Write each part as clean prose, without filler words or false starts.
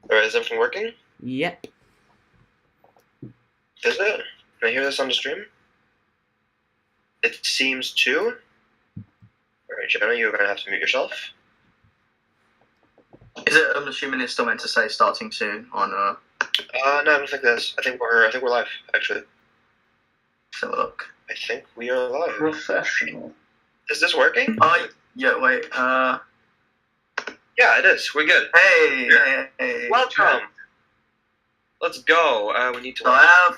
Alright, is everything working? Yep. Is it? Can I hear this on the stream? It seems to. Alright, Jenna, you're gonna have to mute yourself. Is it? I'm assuming it's still meant to say starting soon on. No, I don't think this. I think we're live, actually. Let's have a look. I think we are live. Professional. Is this working? Yeah. Wait. Yeah, it is. We're good. Hey. Welcome. Let's go. We need to. So I have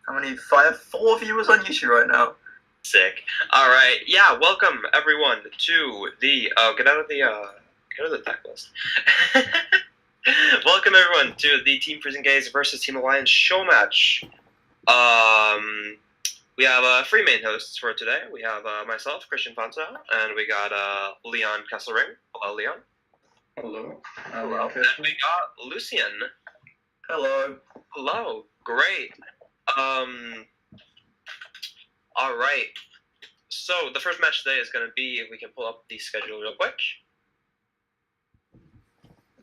how many? 4 viewers on YouTube right now. Sick. All right. Yeah. Welcome everyone to the. Get out of the deck list. Welcome everyone to the Team Freezing Gaze versus Team Alliance show match. We have 3 main hosts for today. We have myself, Christian Fonso, and we got Leon Kesselring. Hello, Leon. Hello. Hello. And we got Lucian. Hello. Hello. Great. All right. So the first match today is going to be, if we can pull up the schedule real quick.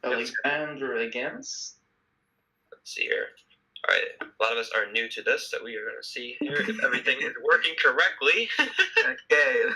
Alexander against. Let's see here. All right. A lot of us are new to this, so we are going to see here if everything is working correctly. Okay.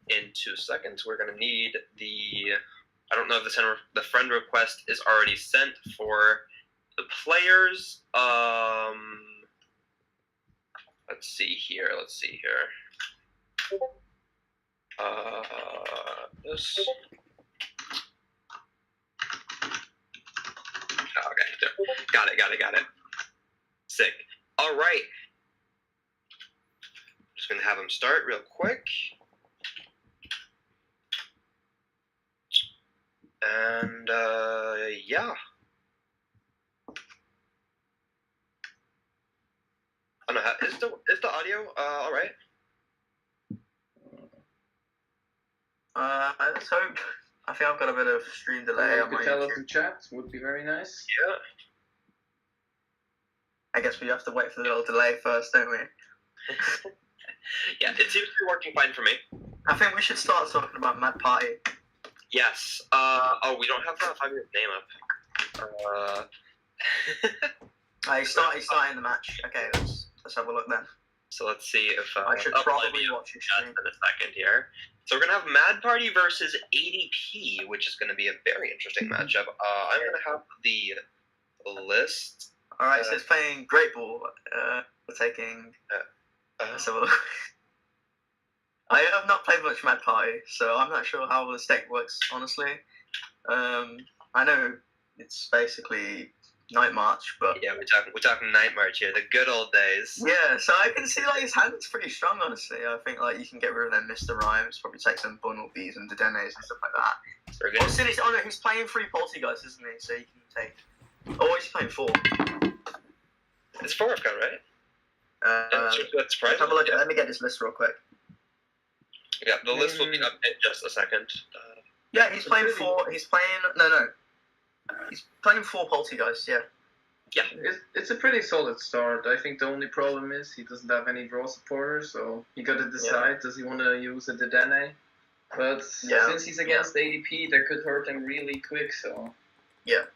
In 2 seconds, we're going to need the. I don't know if the friend request is already sent for the players. Let's see here. This. Okay, got it. Sick. All right. Just gonna have him start real quick. And yeah. I don't know. Is the audio all right? Let's hope. I think I've got a bit of stream delay on You my could tell us YouTube. in chat. Would be very nice. Yeah. I guess we have to wait for the little delay first, don't we? Yeah, it seems to be working fine for me. I think we should start talking about Mad Party. Yes. We don't have the 5-minute name up. He's starting the match. Okay, let's have a look then. So let's see if I should probably watch your just stream. in a second here. So we're gonna have Mad Party versus ADP, which is gonna be a very interesting matchup. I'm gonna have the list. All right, so it's playing Great Ball. We're taking. Let's have a look. I have not played much Mad Party, so I'm not sure how the stake works, honestly. I know it's basically Night March, but Yeah, we're talking Night March here, the good old days. yeah, so I can see like his hand's pretty strong, honestly. I think like you can get rid of them Mr. Rhymes, probably take some Bunnelbees and Dedenes and stuff like that. So we're Oh, gonna, no, he's playing 3 Poltergeists, isn't he? So you can take. Oh, he's playing 4. it's 4 I've got, right? That's Let's surprising. have a look. Let me get this list real quick. Yeah, the list will be up in just a second. Yeah, he's playing 4. He's playing no. He's playing 4 Poltergeists. Yeah. Yeah. It's a pretty solid start. I think the only problem is he doesn't have any draw supporters, so you got to decide, does he want to use a Dedenne? But since he's against ADP, that could hurt him really quick, so... Yeah.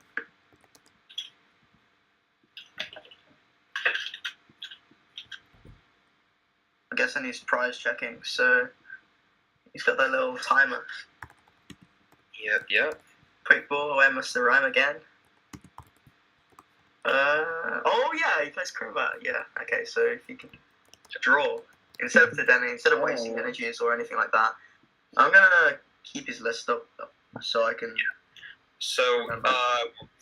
I'm guessing he's prize checking, so he's got that little timer. Yep. Quick ball, where must the rhyme again? Oh yeah, he plays Crobat. Yeah. Okay, so if you can draw instead of the Denny, instead of wasting energies or anything like that, I'm gonna keep his list up so I can. So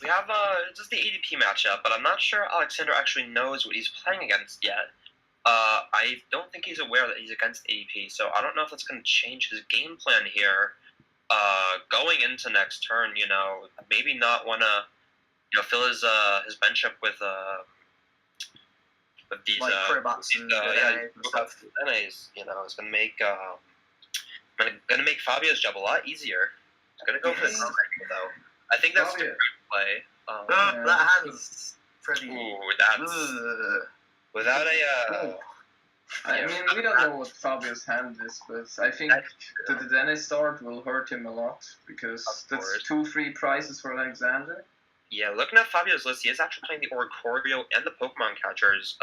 we have just the ADP matchup, but I'm not sure Alexander actually knows what he's playing against yet. I don't think he's aware that he's against ADP, so I don't know if that's going to change his game plan here. Going into next turn, maybe not want to, fill his bench up with with these like Crobats and stuff. Dedenes, it's gonna make Fabio's job a lot easier. It's gonna go for the though. I think that's the good play. That hand's pretty. Ooh, that's without a. I mean, we don't know what Fabio's hand is, but I think the Dedenne start will hurt him a lot because that's 2 free prizes for Alexander. Yeah, looking at Fabio's list, he is actually playing the Oricorio and the Pokemon catchers,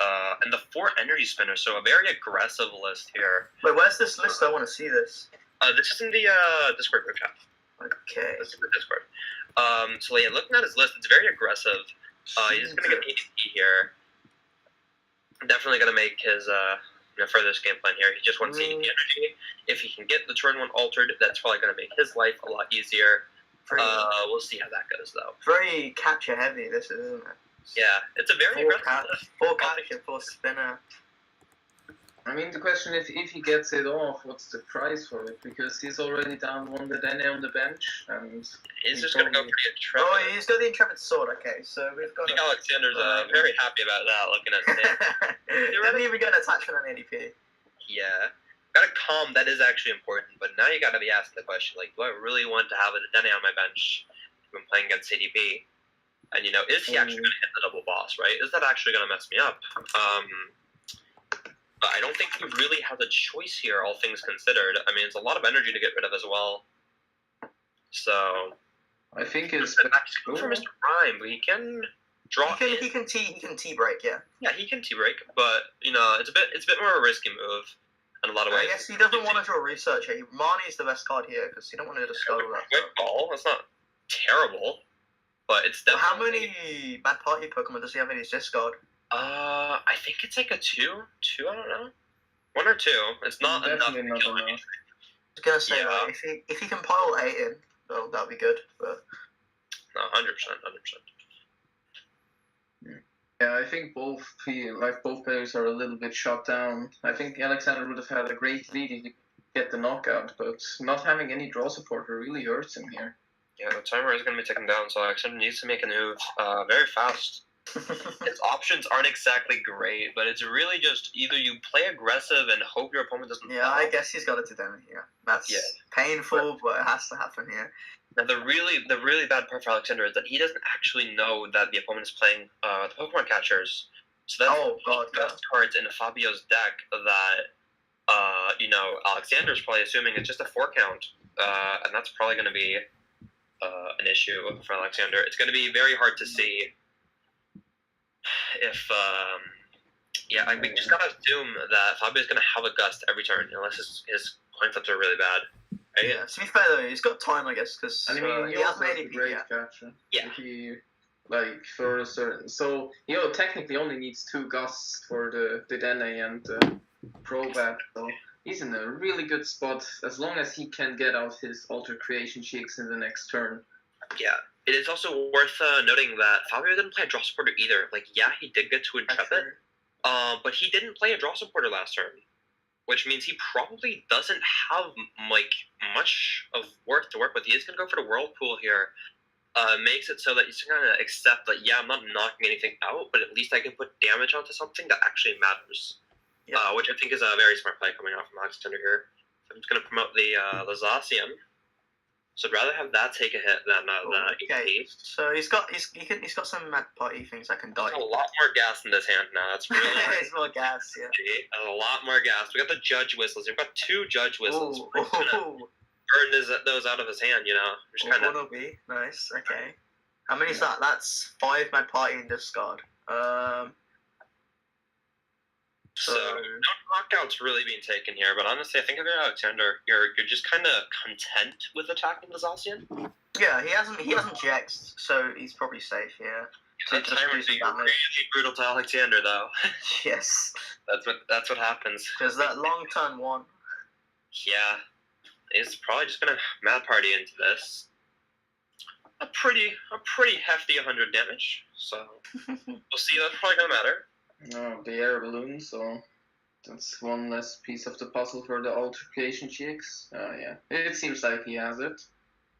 and the 4 energy spinners, so a very aggressive list here. Wait, where's this list? I want to see this. This is in the Discord group chat. Okay. This is the Discord. So yeah, looking at his list, it's very aggressive. He's gonna get ADP here. Definitely gonna make his furthest game plan here. He just wants ADP energy. If he can get the turn 1 altered, that's probably gonna make his life a lot easier. We'll see how that goes though. Very catcher heavy, this is, isn't it? Yeah, it's a very aggressive list. 4 catcher, 4 spinner. I mean, the question is, if he gets it off, what's the price for it? Because he's already down 1 Dedenne on the bench, and he's just gonna go pretty intrepid. Oh, he's got the intrepid sword. Okay, so we've got. I think Alexander's very happy about that. Looking at it, didn't even get an attachment on ADP. Yeah, got a calm. That is actually important. But now you got to be asking the question, like, do I really want to have a Dedenne on my bench when playing against ADP? And is he actually gonna hit the double boss? Right? Is that actually gonna mess me up? But I don't think he really has a choice here, all things considered. I mean, it's a lot of energy to get rid of as well. So I think it's go for Mr. Rhyme, but he can draw. He can T break, yeah. Yeah, he can T break, but it's a bit more of a risky move in a lot of ways. I guess he doesn't want to draw research here. Marnie is the best card here because you don't want to discard that. Quick ball. That's not terrible, but it's definitely. Well, how many Mad Party Pokemon does he have in his discard? I think it's like a 2. I don't know. 1 or 2. It's not enough to kill anything. I was gonna say if he can pile 8 in, that'd be good. But no, 100%. Yeah, I think both players are a little bit shut down. I think Alexander would have had a great lead if he could get the knockout, but not having any draw supporter really hurts him here. Yeah, the timer is going to be taken down, so Alexander needs to make a move very fast. His options aren't exactly great, but it's really just either you play aggressive and hope your opponent doesn't. Yeah, I guess he's got it to them here. That's painful, but it has to happen here. Now the really bad part for Alexander is that he doesn't actually know that the opponent is playing the Pokemon catchers. So that's the best cards in Fabio's deck that Alexander's probably assuming it's just a 4 count, and that's probably going to be an issue for Alexander. It's going to be very hard to see if we just gotta assume that Fabio's gonna have a gust every turn unless his coin flips are really bad. Right? Yeah, to be fair though, he's got time, I guess, because he hasn't made a great catcher. Yeah. If he, for a certain, so he technically only needs 2 gusts for the Dedenne and the Crobat, so he's in a really good spot as long as he can get out his Alter Creation Cheeks in the next turn. Yeah. It is also worth noting that Fabio didn't play a draw supporter either. Like, yeah, he did get to Intrepid, but he didn't play a draw supporter last turn, which means he probably doesn't have, much of worth to work with. He is going to go for the Whirlpool here. Makes it so that he's going to accept that, I'm not knocking anything out, but at least I can put damage onto something that actually matters, which I think is a very smart play coming out from Alexander here. So I'm just going to promote the Zacian. So I'd rather have that take a hit than okay. So he's got some Mad Party things that can die. There's a lot more gas in this hand now. That's really There's more gas, yeah. There's a lot more gas. We got the Judge Whistles. We've got 2 Judge Whistles. Ooh. We're just gonna burn those out of his hand, Just kind of. Be nice. Okay. How many is that? That's 5 Mad Party in discard. So no knockouts really being taken here, but honestly, I think if you're Alexander, you're just kind of content with attacking the Zacian. Yeah, he hasn't jexed, so he's probably safe. Yeah. That time would be really brutal to Alexander, though. Yes. That's what happens. Because that long turn 1. Yeah, he's probably just gonna Mad Party into this. A pretty hefty 100 damage. So we'll see. That's probably gonna matter. No, the air balloon, so that's 1 less piece of the puzzle for the Altercation Cheeks. Yeah, it seems like he has it.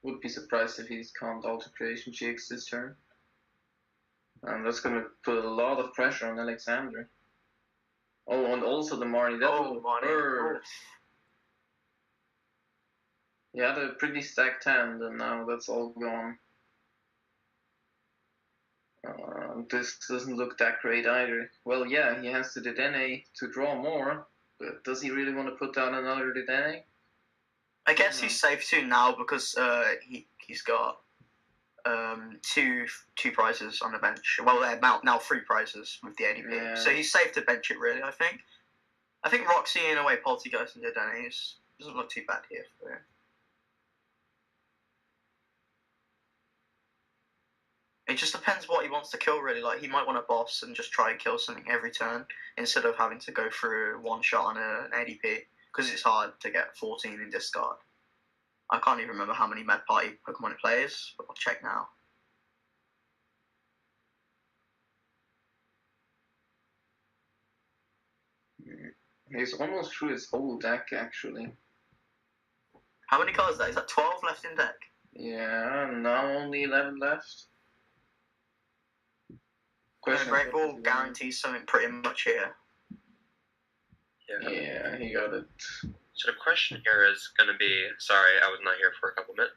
Would be surprised if he's can't Altercation Cheeks this turn. And that's going to put a lot of pressure on Alexander. Oh, and also the Marnie. That will Marnie. hurt. He had a pretty stacked hand, and now that's all gone. This doesn't look that great either. Well, yeah, he has the Dedenne to draw more, but does he really want to put down another Dedenne? I guess he's safe to now because he's got two prizes on the bench. Well, they're now 3 prizes with the ADP, Yeah. so he's safe to bench it. Really, I think. I think Roxy in a way, Poltergeist and Dedenne doesn't look too bad here for him. It just depends what he wants to kill, really. Like, he might want a boss and just try and kill something every turn instead of having to go through one shot on an ADP, because it's hard to get 14 in discard. I can't even remember how many Mad Party Pokemon it plays, but I'll check now. He's almost through his whole deck, actually. How many cards is that? Is that 12 left in deck? Yeah, now only 11 left. Great Ball guarantees something pretty much here. Yeah, he got it. So the question here is going to be, sorry, I was not here for a couple minutes.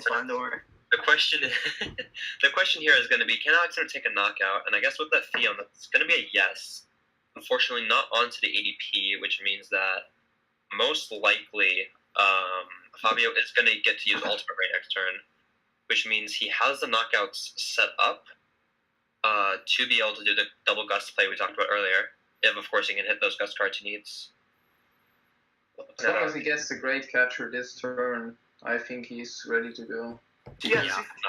Fine, don't worry. The question here is going to be, can Alexander take a knockout? And I guess with that Fion, that's going to be a yes. Unfortunately, not onto the ADP, which means that most likely Fabio is going to get to use Ultimate Ray next turn, which means he has the knockouts set up to be able to do the double gust play we talked about earlier, if of course he can hit those gust cards he needs. As long as he gets the Great Catcher this turn, I think he's ready to go. Yeah,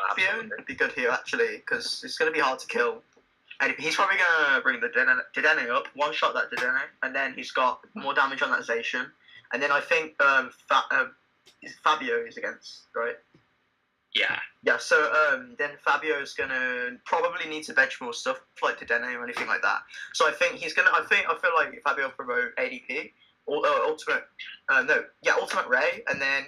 Fabio would be good here actually, because it's going to be hard to kill. And he's probably going to bring the Dedenne up, one-shot that Dedenne, and then he's got more damage on that Zacian. And then I think Fabio is against, right? Yeah. Yeah, so then Fabio's going to probably need to bench more stuff, like Dedenne or anything like that. So I think he's going to, I feel like Fabio will promote ADP, or Ultimate Ray, and then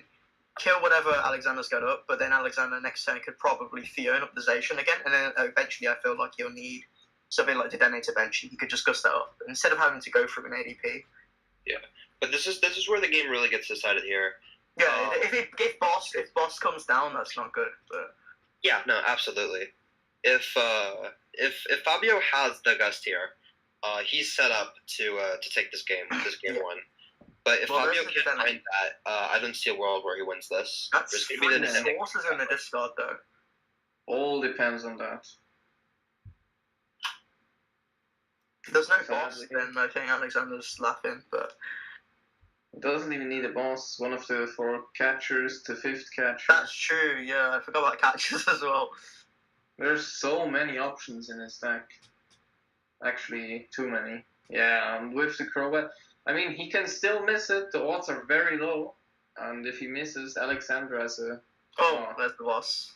kill whatever Alexander's got up, but then Alexander next turn could probably Fiona up the Zacian again, and then eventually I feel like he'll need something like Dedenne to bench. He could just gust that up instead of having to go through an ADP. Yeah, but this is where the game really gets decided here. Yeah, if boss comes down, that's not good. But yeah, no, absolutely. If Fabio has the gust here, he's set up to take this game one. But if Fabio can't find that, I don't see a world where he wins this. That's three forces in the discard, though. All depends on that. If there's no boss, then I think Alexander's laughing, but... It doesn't even need a boss. One of the 4 catchers to 5th catcher. That's true, yeah. I forgot about catchers as well. There's so many options in his deck. Actually, too many. Yeah, and with the Crobat... I mean, he can still miss it. The odds are very low. And if he misses, Alexander has a... Oh, that's the boss.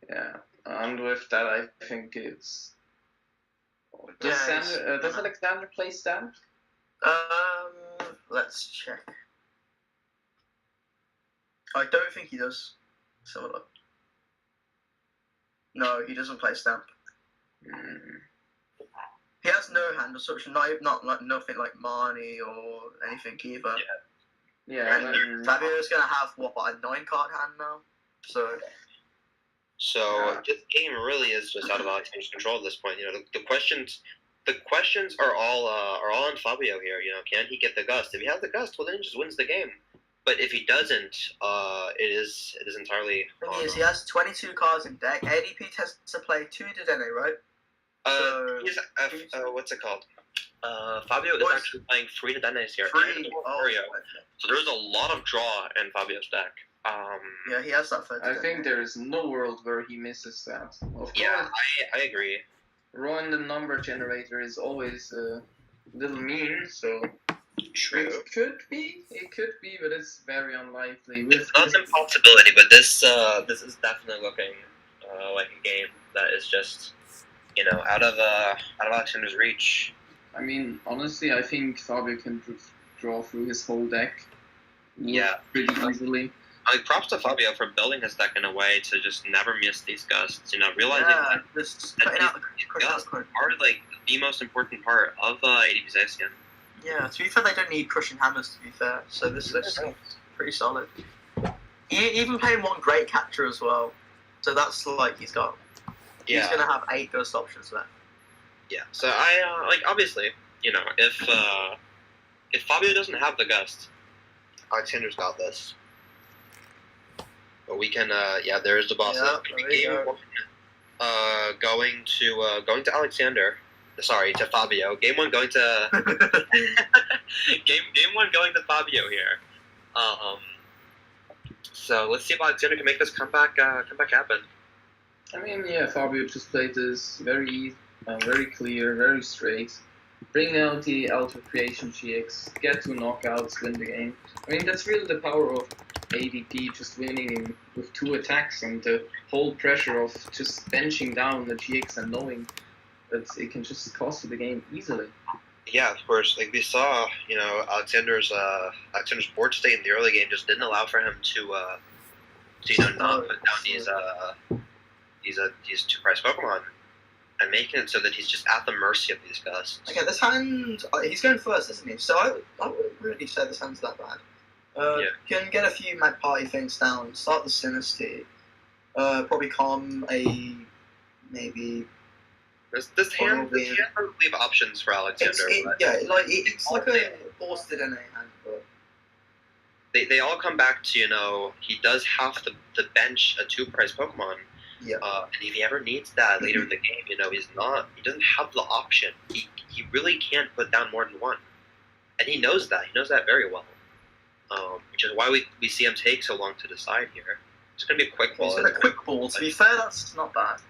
Yeah, and with that, I think it's... Does Alexander play Stamp? Let's check. I don't think he does. So look. No, he doesn't play Stamp. He has no hand or such, not like nothing like Marnie or anything either. Yeah. And Fabio's gonna have a 9-card hand now. So this game really is just out of Alexander's control at this point. You know, the questions are all on Fabio here. You know, can he get the gust? If he has the gust, well then he just wins the game. But if he doesn't, it is entirely. The thing is, he has 22 cards in deck. ADP has to play 2 Dedenne, right? He's what's it called? Fabio is actually playing 3 Dedennes here. 3. So there's a lot of draw in Fabio's deck. Yeah, he has that for I think there is no world where he misses that. Of course, I agree. Rolling the number generator is always a little mean, so True. It could be, but it's very unlikely. It's not an impossibility, but this is definitely looking like a game that is just, you know, out of Alexander's reach. I mean, honestly, I think Fabio can draw through his whole deck. Pretty easily. Like, props to Fabio for building his deck in a way to just never miss these gusts. You know, realizing that these gusts are like the most important part of ADP Zacian. Yeah, to be fair, they don't need crushing hammers, to be fair, so this list is pretty solid. Even playing one great catcher as well, so that's like he's going to have 8 ghost options left. Yeah, so I, like, obviously, you know, if Fabio doesn't have the gust, Alexander's got this. But we can, there is the boss. Game 1, going to Alexander. Sorry, to Fabio. Game 1 going to game 1 going to Fabio here. So let's see if Alexander can make this comeback happen. I mean, yeah, Fabio just played this very clear, very straight. Bring out the Alter Creation GX, get 2 knockouts, win the game. I mean, that's really the power of ADP, just winning with 2 attacks and the whole pressure of just benching down the GX and knowing that it can just cost you the game easily. Yeah, of course. Like we saw, you know, Alexander's board state in the early game just didn't allow for him to not put down these 2-price Pokemon and making it so that he's just at the mercy of these gusts. Okay, this hand, he's going first, isn't he? So I wouldn't really say this hand's that bad. Can get a few Mad Party things down, start the Sinistea, probably calm a maybe. This hand doesn't leave options for Alexander. It's like a forced in a hand, but they all come back to, you know, he does have to bench a 2-price Pokemon. Yeah. And if he ever needs that later in the game, you know, he doesn't have the option. He really can't put down more than 1, and he knows that. He knows that very well. Which is why we see him take so long to decide here. It's gonna be a quick ball. It's a quick ball. To be fair, that's not bad.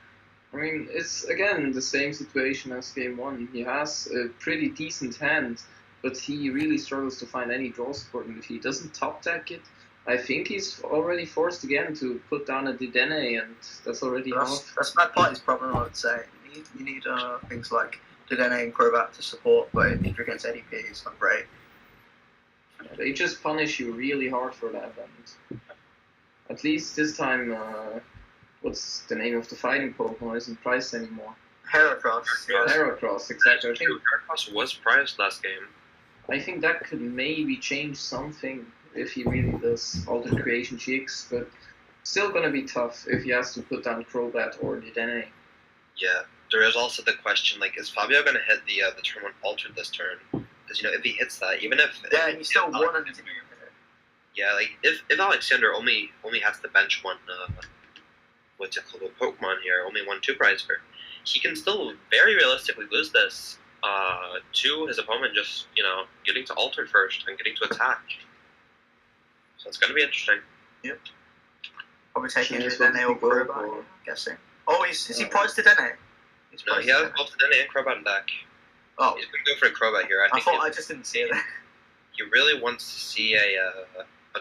I mean, it's again the same situation as game 1. He has a pretty decent hand, but he really struggles to find any draw support. And if he doesn't top deck it, I think he's already forced again to put down a Dedenne, and that's already half. That's Mad Party's problem, I would say. You need things like Dedenne and Crobat to support, but if you're against ADP, it's not great. Yeah, they just punish you really hard for that, and at least this time, what's the name of the fighting Pokemon isn't priced anymore. Heracross. Heracross, exactly. I think Heracross was priced last game. I think that could maybe change something if he really does Alter Creation GX, but still gonna be tough if he has to put down Crobat or Dedenne. Yeah, there is also the question, like, is Fabio gonna hit the turn 1 Altered this turn? Because, you know, if he hits that, even if he still won and yeah, like if Alexander only has to bench 1 what's it called, a Pokemon here, only 1 2-pricer, he can still very realistically lose this to his opponent just, you know, getting to Altered first and getting to attack. So it's gonna be interesting. Yep. Probably taking Dedenne or Crobat, I'm guessing. Oh, is he priced Dedenne? No, he has both Dedenne and Crobat in deck. Oh. He's going to go for a Crobat here. I just didn't see it. He really wants to see a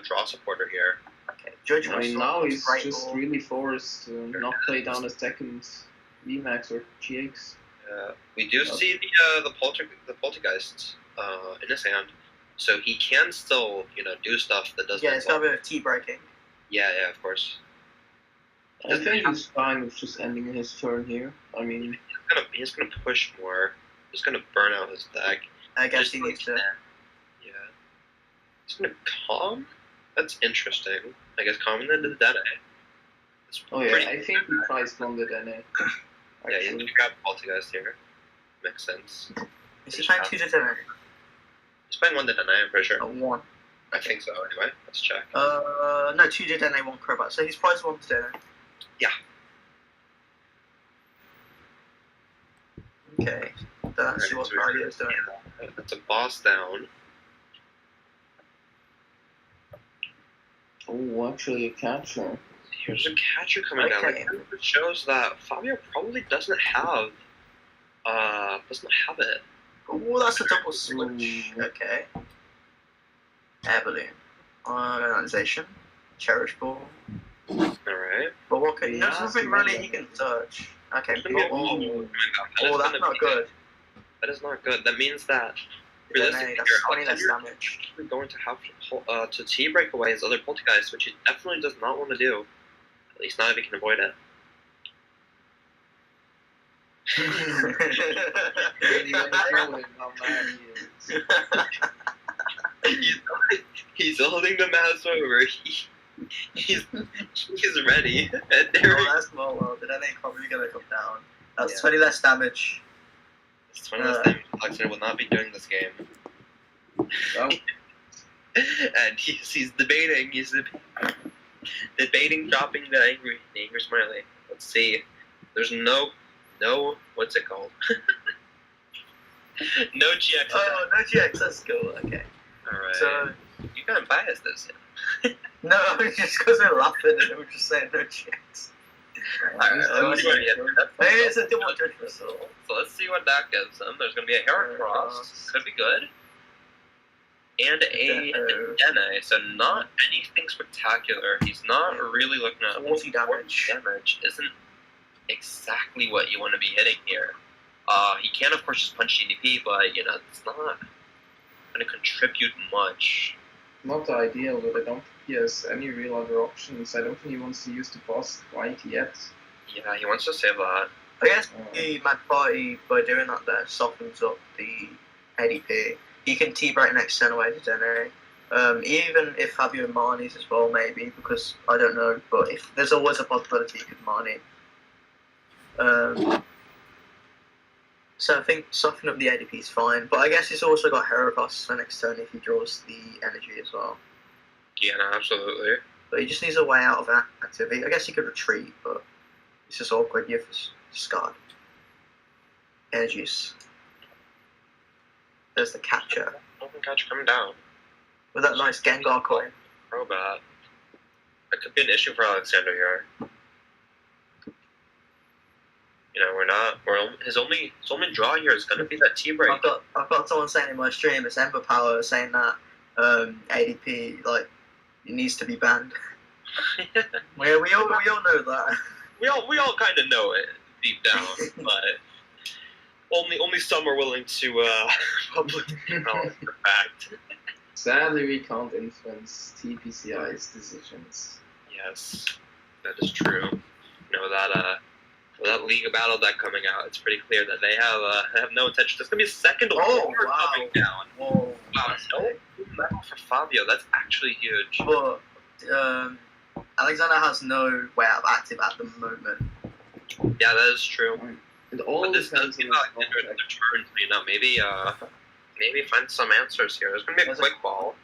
draw supporter here. Okay. I mean, now he's just really forced to not play down a second VMAX or GX. We do see the Poltergeist in his hand, so he can still, you know, do stuff that doesn't. Yeah, it's got a bit of T-breaking. Yeah, of course. I think he's fine with just ending his turn here. I mean, he's gonna push more. He's gonna burn out his deck. I guess he needs to. Yeah. He's gonna calm. That's interesting. I guess calming the Dedenne. I think we priced one Dedenne. Yeah, he's gonna grab Poltergeist here. Makes sense. Is he playing 2 Dedenne? He's playing 1 Dedenne, I'm pretty sure. 1. I think so, anyway. Let's check. No, 2 Dedenne, 1 Crobat. So he's priced 1 Dedenne. Yeah. Okay. Let's see what Fabio is doing. That's a boss down. Oh, actually a catcher. Here's a catcher coming down. Like, it shows that Fabio probably doesn't have it. Oh, that's a double switch. Okay. Air Balloon. Organization. Cherish Ball. Alright. But what can there's nothing really he can search. Okay. That's not good. That is not good. That means that realistically, that's 20 less damage. You're going to have to T-break away his other Poltergeist, which he definitely does not want to do. At least not if he can avoid it. Really gonna show him how mad he is. He's holding the mouse over. He's ready. And there oh, that's more well. The NA probably gonna come down. That's 20 less damage. It's 20 less damage. Alexander will not be doing this game. Oh. And he's debating. He's debating dropping the angry smiley. Let's see. There's no. What's it called? No GX. Oh, no GX. Let's go. Okay. All right. So you can't bias this. no, just because we're laughing and we're just saying no GX. Maybe it's a double judgment. So let's see what that gives him. There's going to be a Heracross. Could be good. And a Dene, so not anything spectacular. He's not really looking at 40 damage. Damage isn't exactly what you want to be hitting here. He can, of course, just punch DDP, but, it's not going to contribute much. Not the ideal, but I don't think he has any real other options. I don't think he wants to use the boss quite yet. Yeah, he wants to save that. I guess the Mad Party, by doing that there, softens up the ADP. He can T-Break next turn away to Dene. Even if Fabio Marnies as well, maybe, because I don't know, but if there's always a possibility he could Marnie. So I think softening up the ADP is fine, but I guess he's also got Heracross for next turn if he draws the energy as well. Yeah, no, absolutely. But he just needs a way out of that activity. I guess he could retreat, but it's just awkward. You have Scarred. Energies. There's the catcher. Open catcher coming down. With that nice Gengar coin. Crobat. That could be an issue for Alexander here. His only draw here is going to be that T-Break. I've got someone saying in my stream, it's Ember Power, saying that ADP, it needs to be banned. we all know that. We all kind of know it deep down, but only some are willing to publicly acknowledge the fact. Sadly, we can't influence TPCI's decisions. Yes, that is true. That League of Battle deck coming out, it's pretty clear that they have no intention. There's going to be a second coming down. Whoa. Wow, no metal for Fabio. That's actually huge. But Alexander has no way out of active at the moment. Yeah, that is true. But this does give Alexander another turn, maybe find some answers here. There's going to be a quick ball.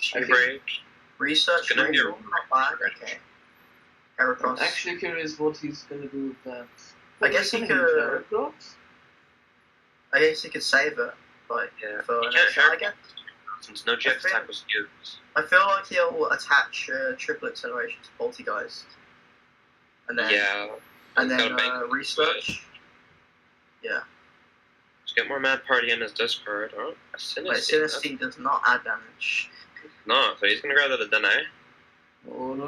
T-Break. Research. It's going to be not bad. Okay. Heracross. I'm actually curious what he's gonna do with that. I guess he could. I guess he could save it, for next turn, I guess. Since no GX attack was used. I feel like he'll attach triple acceleration to Poltergeist, and then research. Yeah. Let's get more Mad Party in his discard. Oh, Sinistine does not add damage. No, so he's gonna grab the Dene. Oh no!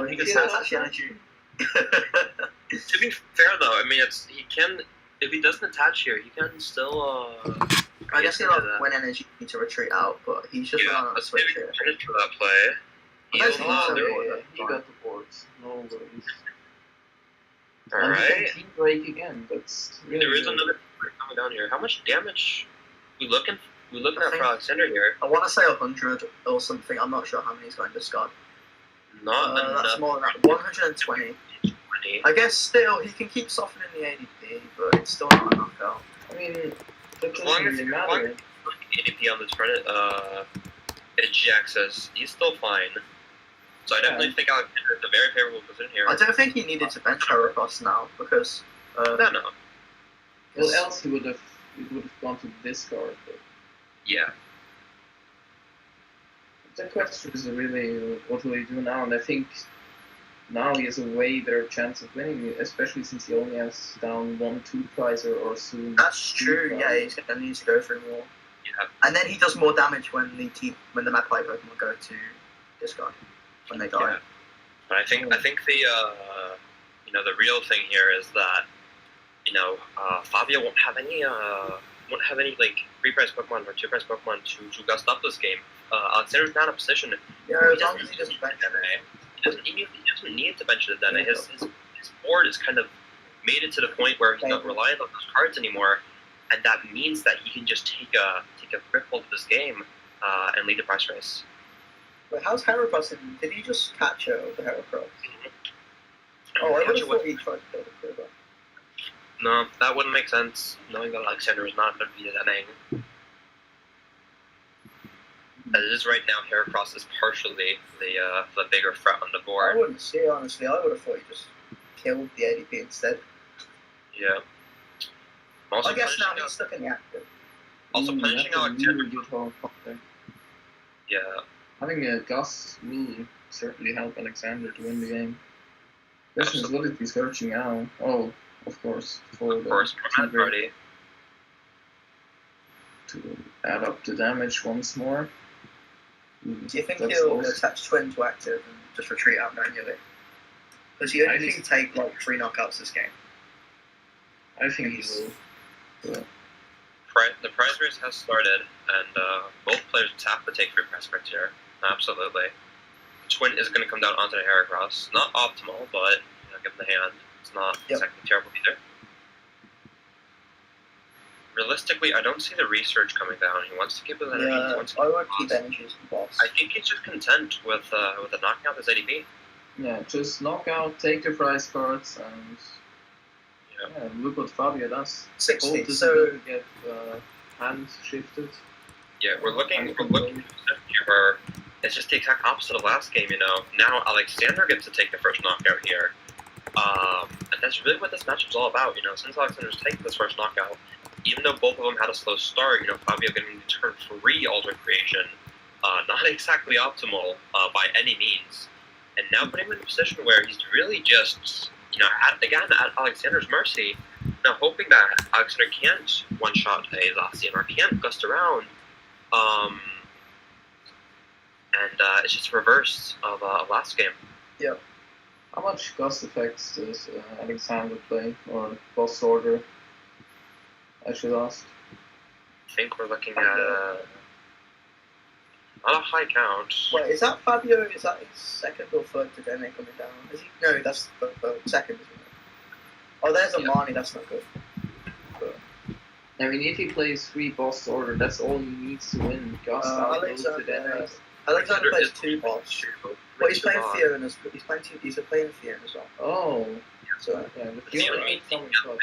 He can attach energy. To be fair though, he can. If he doesn't attach here, he can still. I guess he'll have win energy to retreat out, but he's just not on a switch here. For that play. He got the boards. No worries. Alright. Break again. That's really there is another coming down here. How much damage we looking at for Alexander here? I want to say 100 or something. I'm not sure how many he's going to discard. Not enough. That's more than that. 120. I guess still he can keep softening the ADP, but it's still not enough though. As long as you ADP on this turn, GX says he's still fine. So I definitely think Alexander is a very favorable position here. I don't think he needed to bench Heracross now because. No. Well, else he would have gone to discard. But... Yeah. The question is really what will he do now, and I think now he has a way better chance of winning, especially since he only has down 1-2 prize or soon. That's true. Yeah, he's gonna need to go for more. Yeah. And then he does more damage when the Mad Party Pokemon go to discard when they die. Yeah. But I think the real thing here is that Fabio won't have any free prize Pokemon or 2 prize Pokemon to gust up this game. Alexander's not in a position. Yeah, as long as he doesn't bench Dene. He doesn't need to bench the Dene. His board is kind of made it to the point where he's not reliant on those cards anymore, and that means that he can just take a grip hold of this game and lead the prize race. Wait, how's Heracross in? Did he just catch her over Heracross? Oh, I would have thought he tried to kill the Kribber. No, that wouldn't make sense, knowing that Alexander is not going to be denying. As it is right now, Heracross is partially the bigger threat on the board. I wouldn't say, honestly. I would have thought he just killed the ADP instead. Yeah. I guess now he's stuck in the active. Also punishing Alexander. Yeah. Having a Gus will certainly help Alexander to win the game. Question is, what if he's searching now? Oh, of course. For Mad Party. To add up the damage once more. Do you think he'll attach Twin to active and just retreat out manually? Because he only needs to take like 3 knockouts this game. I think he will. Yeah. The prize race has started, and both players have to take 3 prospects here. Absolutely. The Twin is going to come down onto the Heracross. Not optimal, but given the hand, it's not exactly terrible either. Realistically, I don't see the research coming down. He wants to keep his energy. Yeah, I would keep energy as the boss. I think he's just content with the knockout as ADP. Yeah, just knock out, take the prize cards, and look what Fabio does. 60, so get hand shifted. Yeah, we're looking here where it's just the exact opposite of last game, Now Alexander gets to take the first knockout here. And that's really what this matchup's all about, Since Alexander's taken this first knockout, even though both of them had a slow start, Fabio getting to turn 3 Alter Creation, not exactly optimal by any means. And now putting him in a position where he's really just, at Alexander's mercy, hoping that Alexander can't one-shot a Zacian or can't gust around. And it's just reverse of last game. Yep. How much gust effects does Alexander play, or boss order? I should ask. I think we're looking at not a high count. Wait, is that Fabio? Is that his second or third to Dene coming down? Is he? No, that's the second, isn't it? Oh, there's a Marnie. That's not good. But, I mean, if he plays 3 boss order, that's all he needs to win. Gust Alexander plays 2 boss. Well, he's playing Fiona as well. He's playing Fiona as well. Oh. So yeah, the Fiona needs something around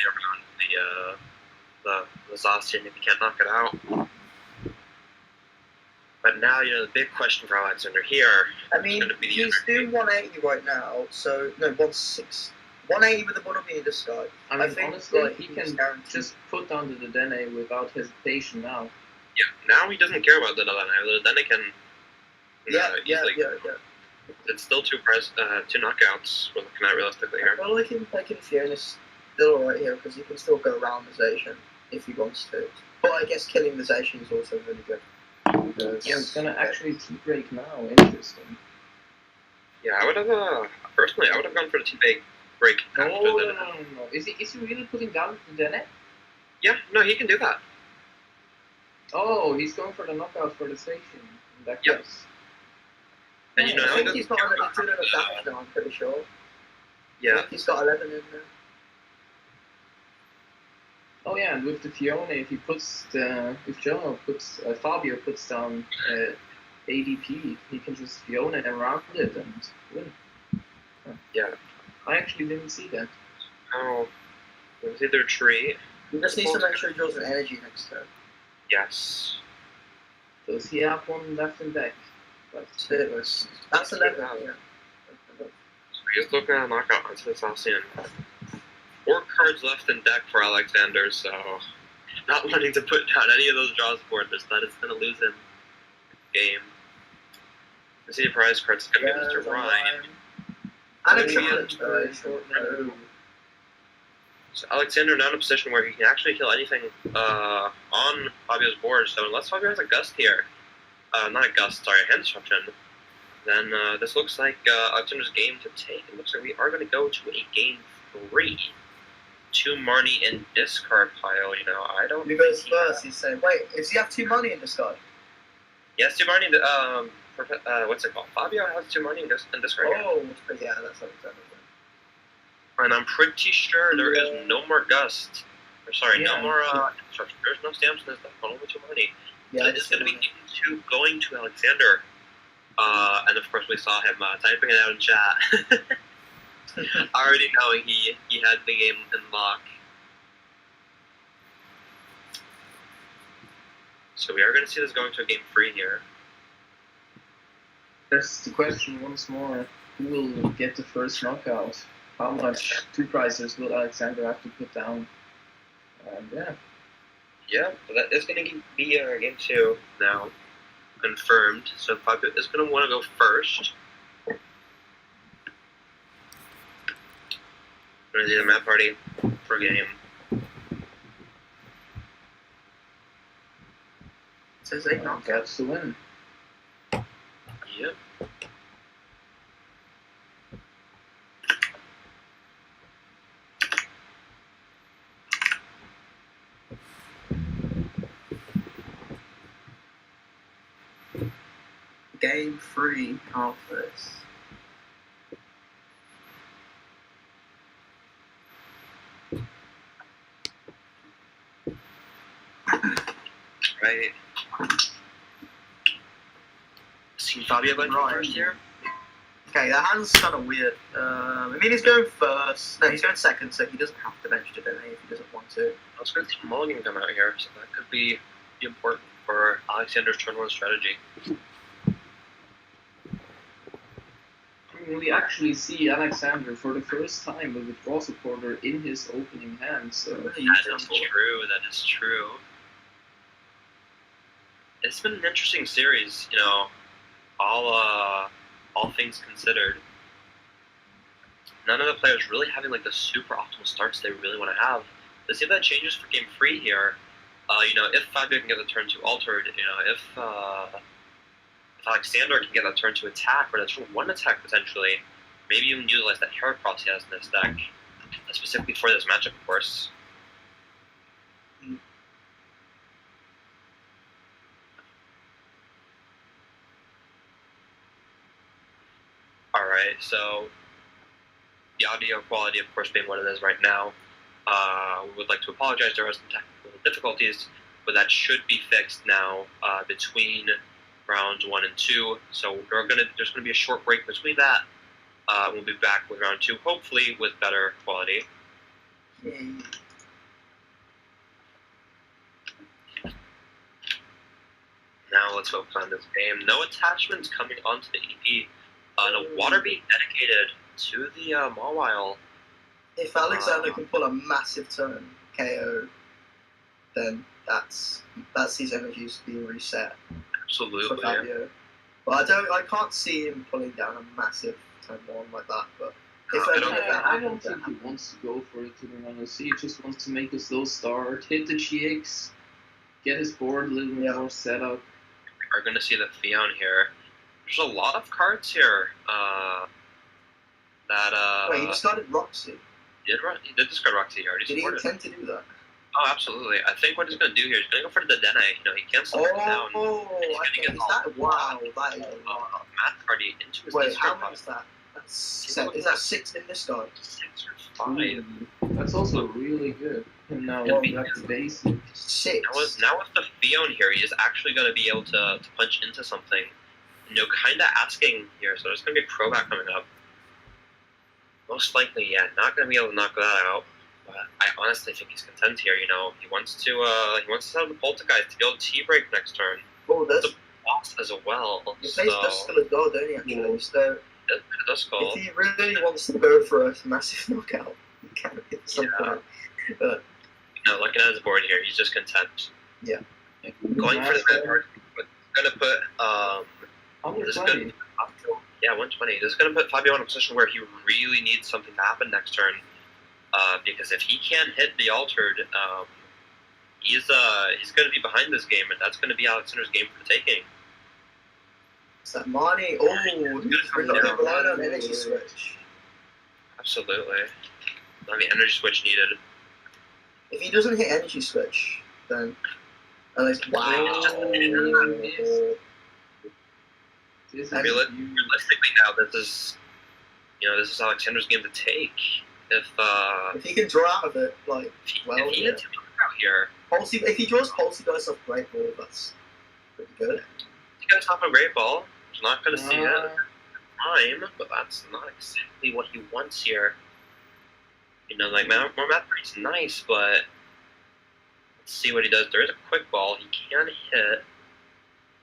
the Zacian if he can't knock it out. But now, the big question for Alexander here. I mean, he's doing 180 right now, so, no, 160. 180 with the Bunnelby in the sky. I mean, think, honestly, he can just put down the Dene without hesitation now. Yeah, now he doesn't care about the Dene. The Dene can... Yeah. It's still 2 knockouts we're looking at realistically here. Well, I can Fiona's still alright here, because he can still go around the Zacian if he wants to. But I guess killing the Zacian is also really good. Yeah, it's gonna actually T-break now. Interesting. Yeah, I would have personally, I would have gone for the T-break. No. Is he really putting down the Dene? Yeah, no, he can do that. Oh, he's going for the knockout for the Zacian. In that case. And I think he's got another 2 damage now. I'm pretty sure. Yeah. I think he's got 11 in there. Oh yeah, and with the Fiona, if Fabio puts down ADP, he can just Fiona around it and win. Yeah. I actually didn't see that. Oh, it was either a tree. He just needs to make sure he draws an energy next turn. Yes. Does he have 1 left in deck? That's 11. Yeah. So he's looking at a knockout onto the Zacian. 4 cards left in deck for Alexander, so not wanting to put down any of those draws for it, that it's going to lose him game. I see the prize cards going to be Mr. Rhyme. So Alexander now in a position where he can actually kill anything on Fabio's board, so unless Fabio has a gust here, not a gust, sorry, a hand disruption, then this looks like Alexander's game to take. It looks like we are going to go to a game 3. 2 Marnie in discard pile, I don't... He goes first, he's saying, wait, does he have 2 Marnie in discard? Yes, 2 Marnie, what's it called? Fabio has 2 Marnie in discard. Oh, yeah, that's Alexander. And I'm pretty sure there is no more Gust. Or sorry, no more infrastructure. There's no stamps in this deck, only 2 money. Yeah, So it's going to be going to Alexander. And of course we saw him typing it out in chat. Already knowing he had the game in lock. So we are going to see this going to a game 3 here. There's the question once more. Who will get the first knockout? How much 2 prices will Alexander have to put down? Yeah, that is going to be game 2 now. Confirmed. So Fabio is going to want to go first. Going to do the map party for game. Says 8 knockouts to win. Yep. Game 3 of this. Right. See Fabio going first here? Okay, that hand's kind of weird. I mean, he's going first. No, he's going second, so he doesn't have to bench to donate if he doesn't want to. I was going to see Mulligan come out here, so that could be important for Alexander's turn 1 strategy. We actually see Alexander for the first time with a draw supporter in his opening hand. So that is true. That is true. It's been an interesting series, you know, all things considered. None of the players really having like the super optimal starts they really want to have. Let's see if that changes for game 3 here. You know, if Fabio can get the turn 2 altered, you know, if Alexander can get that turn 2 attack or that turn 1 attack potentially, maybe even utilize that Heracross he has in this deck, specifically for this matchup, of course. Alright, so the audio quality, of course, being what it is right now, we would like to apologize. There are some technical difficulties, but that should be fixed now between rounds 1 and 2. So there's gonna be a short break between that. We'll be back with round 2, hopefully with better quality. Now let's focus on this game. No attachments coming onto the EP. No water being dedicated to the Mawile. If Alexander can pull a massive turn KO, then that's his energies being reset. Absolutely. For Fabio. But I can't see him pulling down a massive turn 1 like that. But I don't think he wants to go for it, to be honest. He just wants to make a slow start, hit the GX, get his board a little more set up. We're going to see the Fion here. There's a lot of cards here Wait, he discarded Roxy. He did discard Roxy here. Did he intend to do that? Oh, absolutely. I think what he's going to do here is going to go for the Dene. You know, he can't slow it down. Oh, okay. Wow, that is a lot. Math party into his Wait, how much is that? Is that 6 in this card? 6 or 5. That's also really good. And now back to basic. 6. Now with the Fion here, he is actually going to be able to punch into something. You know, kind of asking here, so there's going to be a Crobat coming up. Most likely, yeah, not going to be able to knock that out. But I honestly think he's content here. You know, he wants to have the Poltergeist to be able to T-break next turn. Oh, that's a boss as well. He plays Duskull as well, don't he? Actually, so Duskull. If he really wants to go for a massive knockout, he can get something. Yeah. No, looking at his board here, he's just content. Yeah. Going for the red card, but going to put 120. Yeah, 120. This is going to put Fabio in a position where he really needs something to happen next turn. Because if he can't hit the altered, he's going to be behind this game, and that's going to be Alexander's game for the taking. Is that Marnie? Oh, he's relying on energy switch. Absolutely. I mean, energy switch needed. If he doesn't hit energy switch, then wow. Realistically, now this is Alexander's game to take. If he can draw out of it, like, if he hits out here, if he draws Poltergeist off Great Ball, that's pretty good. He goes off a Great Ball. He's not going to see it. Time, but that's not exactly what he wants here. You know, like more Math Party's nice, but let's see what he does. There is a quick ball. He can hit.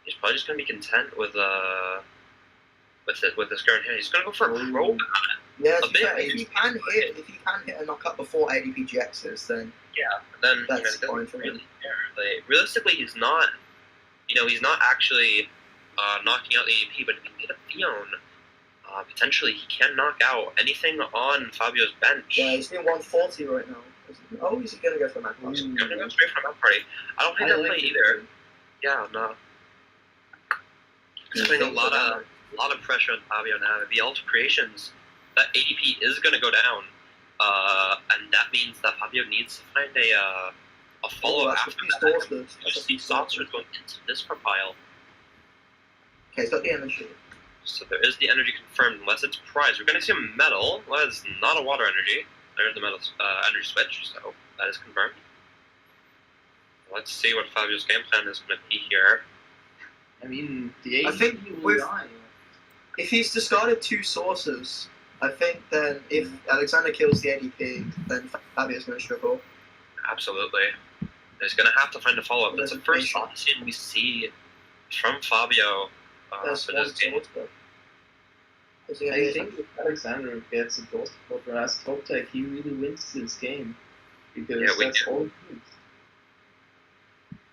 He's probably just gonna be content with his current hit. He's gonna go for a Crobat. Yeah, if he can hit a knockout before ADP GXs, then then that's fine for him. Like, realistically, he's not. You know, he's not actually knocking out the ADP, but if he can get a Fion. Potentially, he can knock out anything on Fabio's bench. Yeah, he's doing 140 right now. Oh, he's going to go for Math Party. He's going to go straight for Math Party. I don't think they'll play either. Yeah, no. He's putting a lot of pressure on Fabio now. If he alter creations, that ADP is going to go down. And that means that Fabio needs to find a follow-up after that. These saucers going into this pile. Okay, he's got the energy. So there is the energy confirmed, unless it's prize. We're going to see a metal. Well, that is not a water energy. There's the metal energy switch, so that is confirmed. Let's see what Fabio's game plan is going to be here. I mean, the ADP I think if he's discarded 2 sources, I think then if Alexander kills the ADP, then Fabio's going to struggle. Absolutely. He's going to have to find a follow-up. That's the first option we see from Fabio. For this game. I think if Alexander gets a Ghost Quarter as top tech, he really wins this game. Because that's all he needs.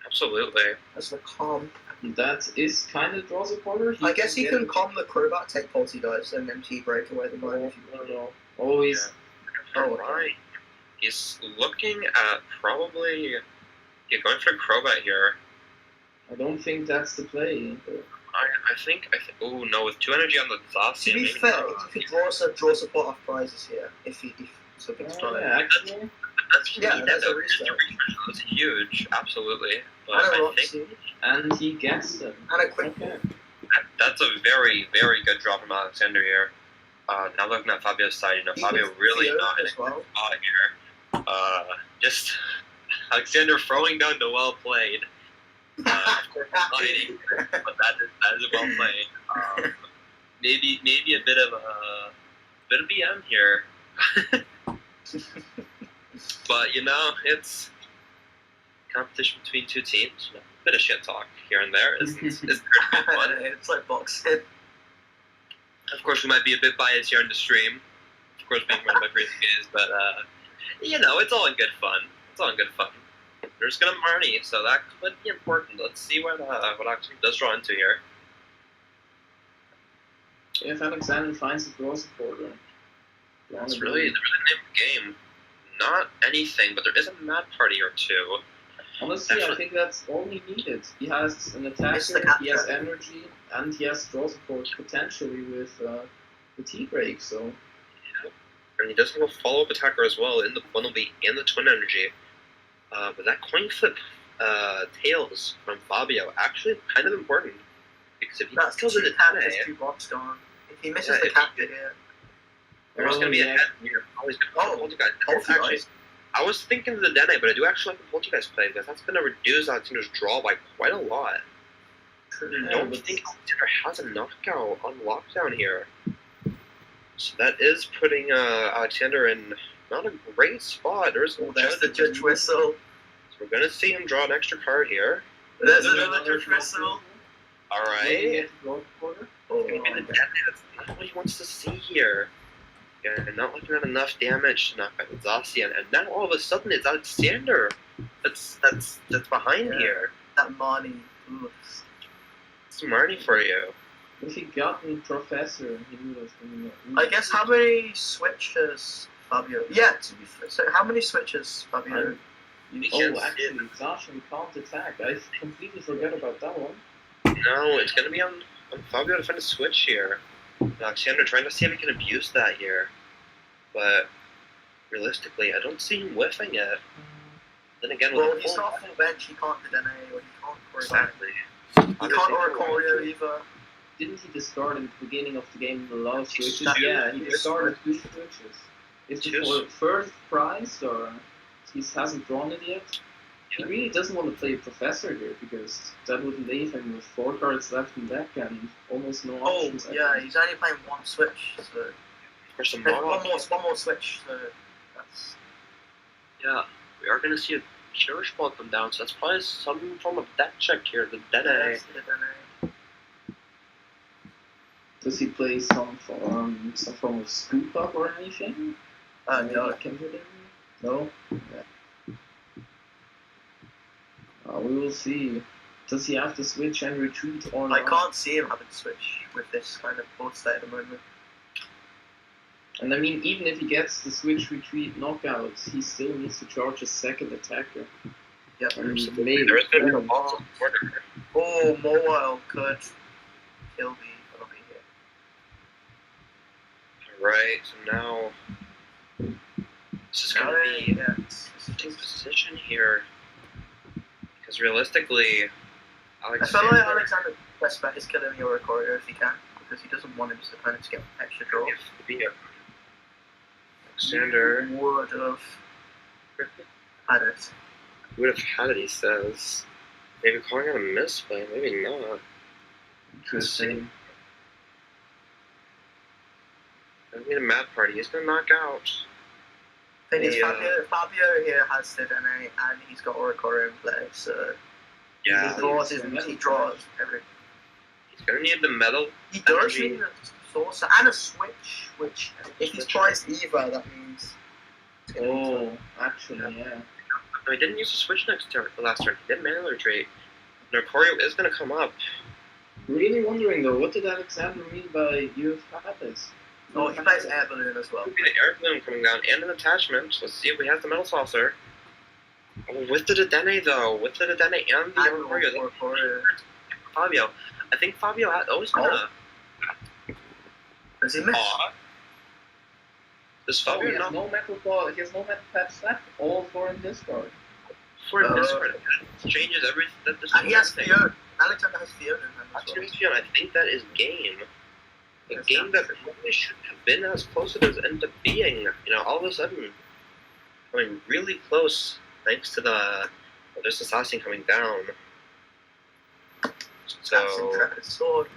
Absolutely. That's the calm. That is kind of draws a quarter. I guess he can calm the Crobat, take Poltergeist, and then break away the mind. No. Always. Right. He's looking at probably going for Crobat here. I don't think that's the play. I think. Oh no! With 2 energy on the Zacian. To be fair, he could draw support off prizes here if something's trying. Yeah, actually. That's a reset. That's huge, absolutely. But I think, and he gets them. And a quick. Okay. That's a very, very good draw from Alexander here. Now looking at Fabio's side, Fabio really not hitting the spot here. Just Alexander throwing down the well played. Of course, not hitting, but that is well played. Maybe a bit of BM here. But it's competition between 2 teams. A bit of shit talk here and there is pretty fun. It's like boxing. Of course, we might be a bit biased here on the stream. Of course, being run by Crazy Gaze, but it's all in good fun. It's all in good fun. There's gonna Marnie, so that could be important. Let's see what Alexander does draw into here. If Alexander finds a draw supporter. That's really the name of the game. Not anything, but there is a Mad Party or 2. Honestly, I think that's all he needed. He has an attacker, he has energy, and he has draw support potentially with the T-Break, so... Yeah. And he does have a follow-up attacker as well in the Bumblebee and the Twin Energy. But that coin flip Tails from Fabio actually kind of important. Because if he kills it at 10, 2 blocks gone. If he misses the capture here... There's going to be a head here. Poltergeist. I was thinking of the Dene, but I do actually like the Poltergeist play because that's going to reduce Alexander's draw by quite a lot. I don't think Alexander has a knockout on lockdown here. So that is putting Alexander in not a great spot. There's the Judge Whistle. So we're going to see him draw an extra card here. There's another Judge Whistle. Alright. Maybe the Dene, that's not what he wants to see here. And not looking at enough damage to knock out the Zacian, and now all of a sudden it's Alexander that's behind here. That Marnie. It's Marnie for you. If he gotten Professor, he would have. I guess how many switches Fabio? Yeah, to be fair. So how many switches Fabio? Actually, Zacian can't attack. I completely forgot about that one. No, it's gonna be on Fabio to find a switch here. Alexander trying to see if he can abuse that here. But realistically, I don't see him whiffing it. Then again, with he's not full bench, he can't do Dene, or he can't exactly. He can't Oricorio either. Didn't he discard in the beginning of the game a lot of switches? Yeah, he discarded 2 switches. Is it for first prize or he hasn't drawn it yet? He really doesn't want to play Professor here because that would leave him with 4 cards left in deck and almost no options. Oh, yeah, he's only playing 1 switch, so... For some one more switch, so that's... Yeah, we are going to see a Cherish Ball come down, so that's probably some form of deck check here, the Dene. Does he play some form of Scoop Up or anything? No. No? Yeah. We will see. Does he have to switch and retreat or not? I can't see him having to switch with this kind of board state at the moment. And I mean, even if he gets the switch retreat knockouts, he still needs to charge a second attacker. Yep. Maybe. There is going to be a lot of order. Oh, Mobile could kill me. Over here. Right, so now this is going to be a position here. Because realistically, I feel like Alexander best bet is killing the Oricorio if he can, because he doesn't want his opponent to get extra draw. Alexander would have had it. Would have had it, he says. Maybe calling it a misplay, maybe not. Interesting. I mean, a Mad Party, he's gonna knock out. Thing is, Fabio here has the Dene and he's got Oricorio in play, so yeah, he draws every. He's gonna need the metal. He does need a Saucer and a switch, which if he's priced Eva, that means. Oh, actually, yeah. No, he didn't use a switch next turn. The last turn, he did mana retreat. Oricorio is gonna come up. Really wondering though, what did Alexander mean by "you've had this"? Oh, he plays Air Balloon as well. Could be the Air Balloon coming down and an attachment. Let's see if we have the Metal Saucer. Oh, with the Dedenne though, with the Dedenne and the Oricorio. Fabio. I think Fabio had always been Does he miss? Does Fabio he has no metal ball, he has no metal pads left, all for in discard. For discard. It changes everything. And he has Fiona. Alexander has Fiona in him as well. I think that is game. A game that probably shouldn't have been as close as it ended up being. You know, all of a sudden, coming really close thanks to this assassin coming down. So, Intrepid Sword.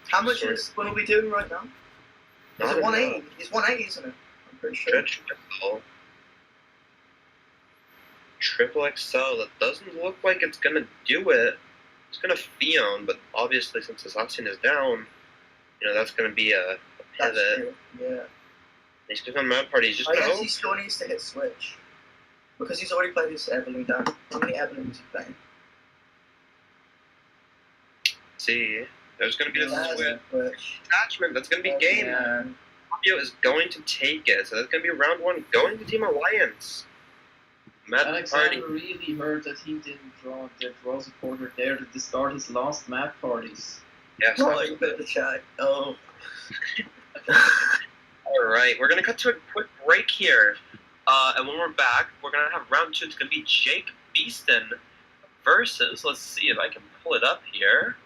How much what are we doing right now? Is it 180? It's 180, isn't it? I'm pretty sure. Triple XL. That doesn't look like it's gonna do it. It's gonna Fion, but obviously since Assassin is down, you know, that's going to be a pivot. Yeah. He's going to Mad Party. He's just I guess he still needs to hit switch. Because he's already played his Air Balloon down. How many Air Balloons is he playing? See, there's going to be a switch. Attachment. That's going to be game. Fabio is going to take it. So that's going to be round 1 going to Team Alliance. Mad Alexander Party. really heard that he didn't draw the draw supporter there to start his last Mad Parties. Yes. Oh, you better check. Oh. Alright, we're going to cut to a quick break here. And when we're back, we're going to have round 2. It's going to be Jake Beeston versus, let's see if I can pull it up here.